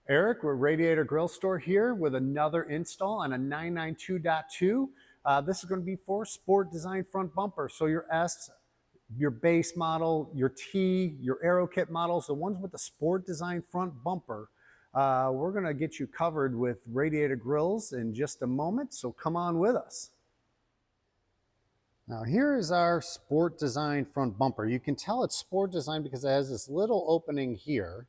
Eric, we're Radiator Grill Store here with another install on a 992.2. This is going to be for sport design front bumper. So your S, your base model, your T, your AeroKit models, the ones with the sport design front bumper, we're going to get you covered with Radiator Grills in just a moment. So come on with us. Now here is our sport design front bumper. You can tell it's sport design because it has this little opening here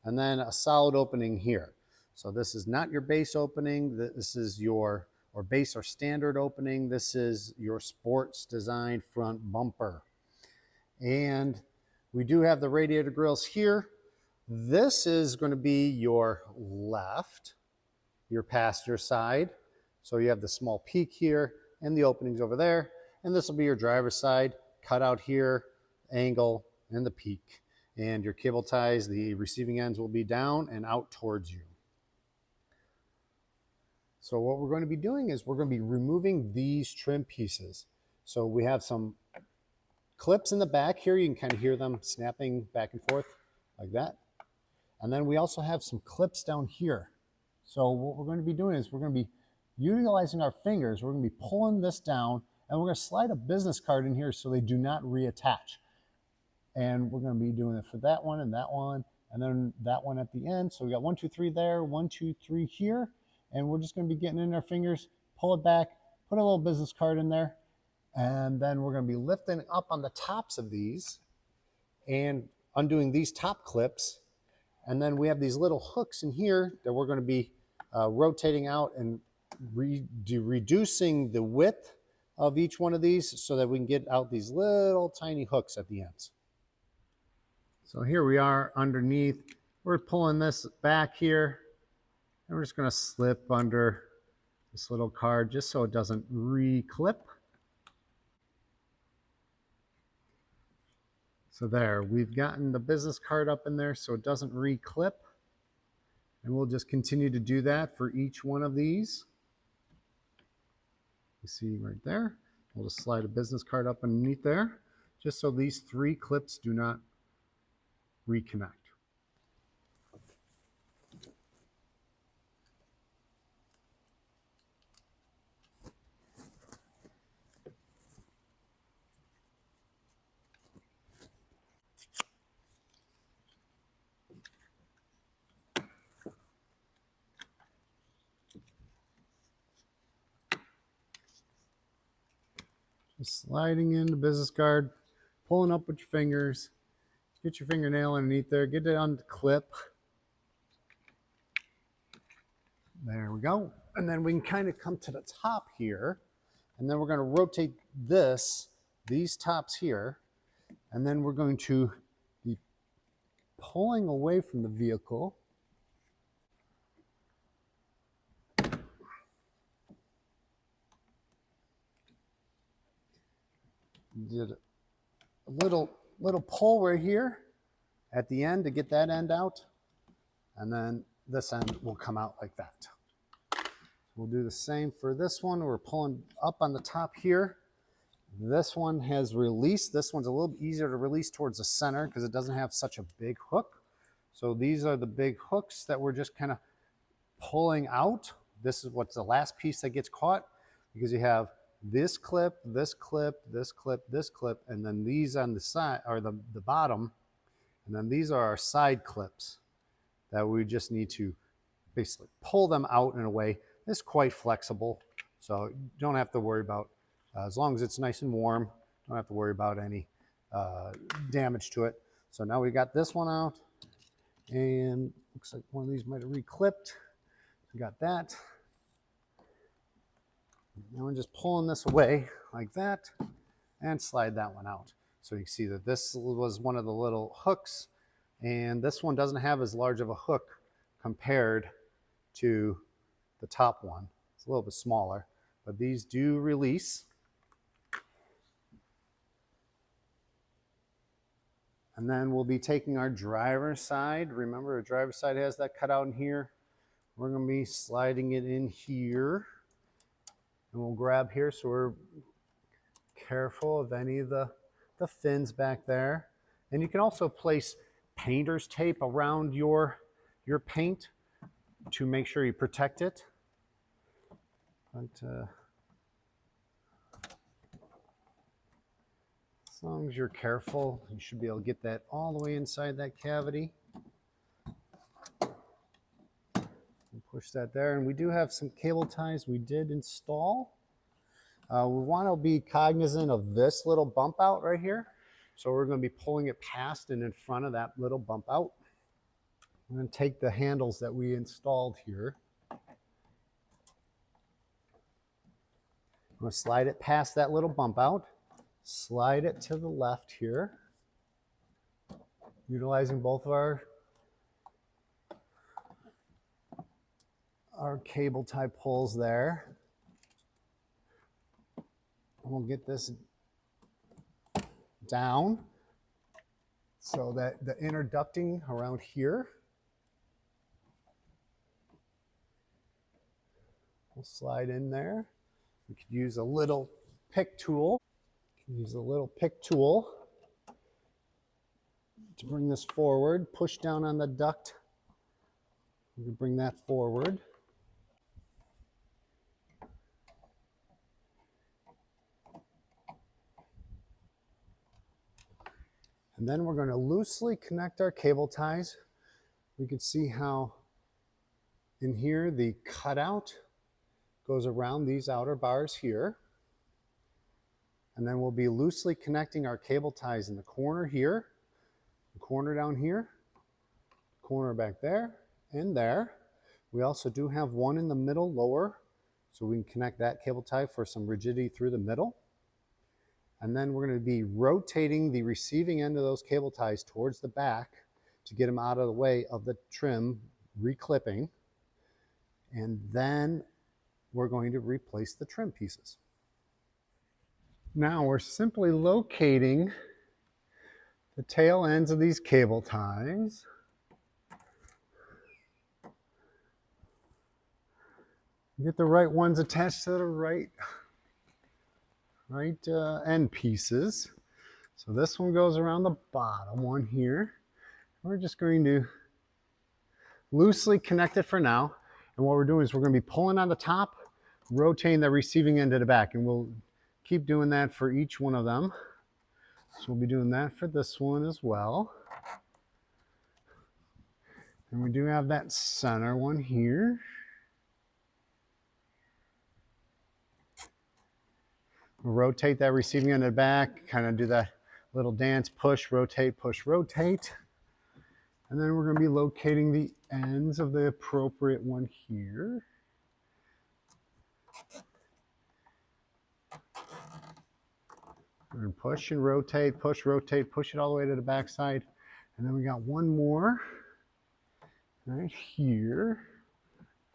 and then a solid opening here. So this is not your base opening. This is your, or base or standard opening. This is your sports design front bumper. And we do have the radiator grills here. This is going to be your left, your passenger side. So you have the small peak here and the openings over there. And this will be your driver's side, cut out here, angle, and the peak. And your cable ties, the receiving ends will be down and out towards you. So what we're going to be doing is we're going to be removing these trim pieces. So we have some clips in the back here. You can kind of hear them snapping back and forth like that. And then we also have some clips down here. So what we're going to be doing is we're going to be utilizing our fingers. We're going to be pulling this down and we're going to slide a business card in here so they do not reattach. And we're going to be doing it for that one and then that one at the end. So we got 1, 2, 3 there, 1, 2, 3 here. And we're just going to be getting in our fingers, pull it back, put a little business card in there. And then we're going to be lifting up on the tops of these and undoing these top clips. And then we have these little hooks in here that we're going to be rotating out and reducing the width of each one of these so that we can get out these little tiny hooks at the ends. So here we are underneath. We're pulling this back here and we're just going to slip under this little card just so it doesn't re-clip. So there, we've gotten the business card up in there so it doesn't re-clip. And we'll just continue to do that for each one of these. You see right there. We'll just slide a business card up underneath there, just so these 3 clips do not reconnect. Just sliding in the business card, pulling up with your fingers. Get your fingernail underneath there, get it on the clip. There we go. And then we can kind of come to the top here, and then we're going to rotate these tops here, and then we're going to be pulling away from the vehicle. Did a little pull right here at the end to get that end out, and then this end will come out like that. We'll do the same for this one. We're pulling up on the top here. This one has released. This one's a little bit easier to release towards the center because it doesn't have such a big hook. So these are the big hooks that we're just kind of pulling out. This is what's the last piece that gets caught, because you have this clip, this clip, this clip, this clip, and then these on the side, or the bottom, and then these are our side clips that we just need to basically pull them out in a way. It's quite flexible, so you don't have to worry about, as long as it's nice and warm, don't have to worry about any damage to it. So now we got this one out, and looks like one of these might have reclipped. We got that. Now we're just pulling this away like that and slide that one out. So you can see that this was one of the little hooks, and this one doesn't have as large of a hook compared to the top one. It's a little bit smaller, but these do release. And then we'll be taking our driver's side. Remember, our driver's side has that cut out in here. We're going to be sliding it in here. And we'll grab here so we're careful of any of the fins back there. And you can also place painter's tape around your paint to make sure you protect it. But as long as you're careful, you should be able to get that all the way inside that cavity. And push that there. And we do have some cable ties we did install. We want to be cognizant of this little bump out right here. So we're going to be pulling it past and in front of that little bump out. I'm going to take the handles that we installed here. I'm going to slide it past that little bump out. Slide it to the left here, utilizing both of our cable tie pulls there. We'll get this down so that the inner ducting around here will slide in there. We could use a little pick tool. Use a little pick tool to bring this forward. Push down on the duct. We can bring that forward. And then we're going to loosely connect our cable ties. We can see how in here the cutout goes around these outer bars here. And then we'll be loosely connecting our cable ties in the corner here, the corner down here, corner back there, and there. We also do have one in the middle lower, so we can connect that cable tie for some rigidity through the middle. And then we're going to be rotating the receiving end of those cable ties towards the back to get them out of the way of the trim reclipping. And then we're going to replace the trim pieces. Now we're simply locating the tail ends of these cable ties. Get the right ones attached to the right end pieces. So this one goes around the bottom one here. We're just going to loosely connect it for now. And what we're doing is we're going to be pulling on the top, rotating the receiving end to the back, and we'll keep doing that for each one of them. So we'll be doing that for this one as well. And we do have that center one here. We'll rotate that receiving end to the back, kind of do that little dance, push, rotate, push, rotate. And then we're going to be locating the ends of the appropriate one here. We're going to push and rotate, push it all the way to the back side. And then we got one more right here.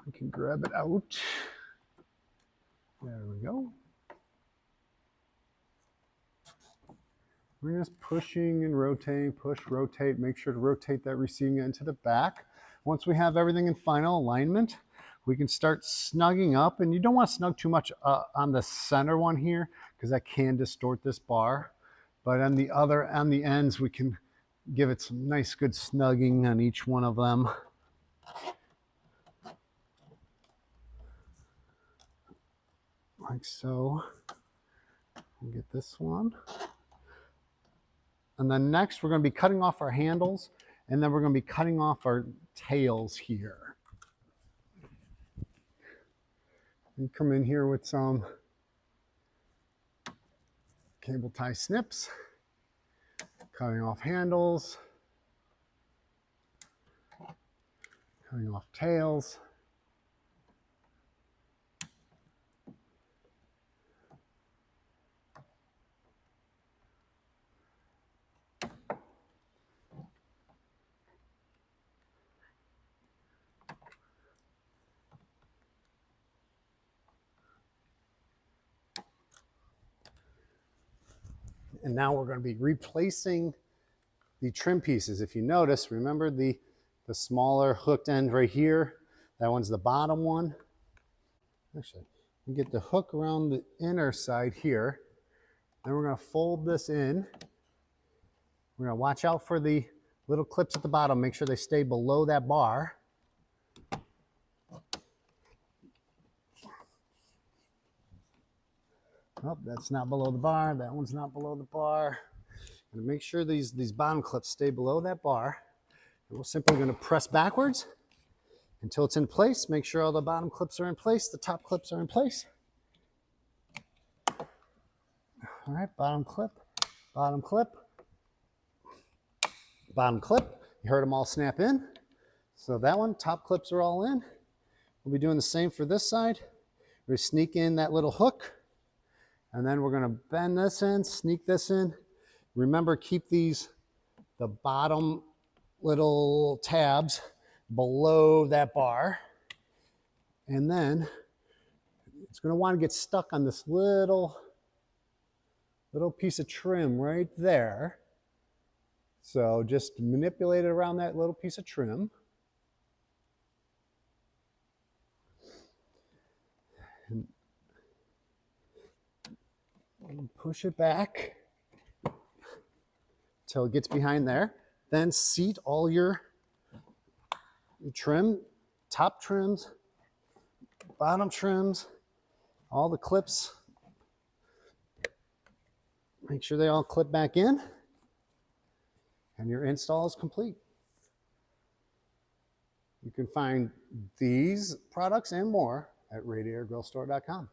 We can grab it out. There we go. We're just pushing and rotating, push, rotate. Make sure to rotate that receiving end to the back. Once we have everything in final alignment, we can start snugging up. And you don't want to snug too much on the center one here, because that can distort this bar. But on the ends, we can give it some nice good snugging on each one of them. Like so. We'll get this one. And then next, we're going to be cutting off our handles, and then we're going to be cutting off our tails here. And come in here with some cable tie snips, cutting off handles, cutting off tails. And now we're going to be replacing the trim pieces. If you notice, remember the smaller hooked end right here? That one's the bottom one. Actually, we get the hook around the inner side here. Then we're going to fold this in. We're going to watch out for the little clips at the bottom. Make sure they stay below that bar. Oh, that's not below the bar. That one's not below the bar. And make sure these bottom clips stay below that bar. And we're simply going to press backwards until it's in place. Make sure all the bottom clips are in place. The top clips are in place. All right, bottom clip, bottom clip, bottom clip. You heard them all snap in. So that one, top clips are all in. We'll be doing the same for this side. We sneak in that little hook, and then we're going to bend this in, sneak this in. Remember, keep the bottom little tabs below that bar. And then it's going to want to get stuck on this little piece of trim right there. So just manipulate it around that little piece of trim. And push it back till it gets behind there. Then seat all your trim, top trims, bottom trims, all the clips. Make sure they all clip back in, and your install is complete. You can find these products and more at radiatorgrillstore.com.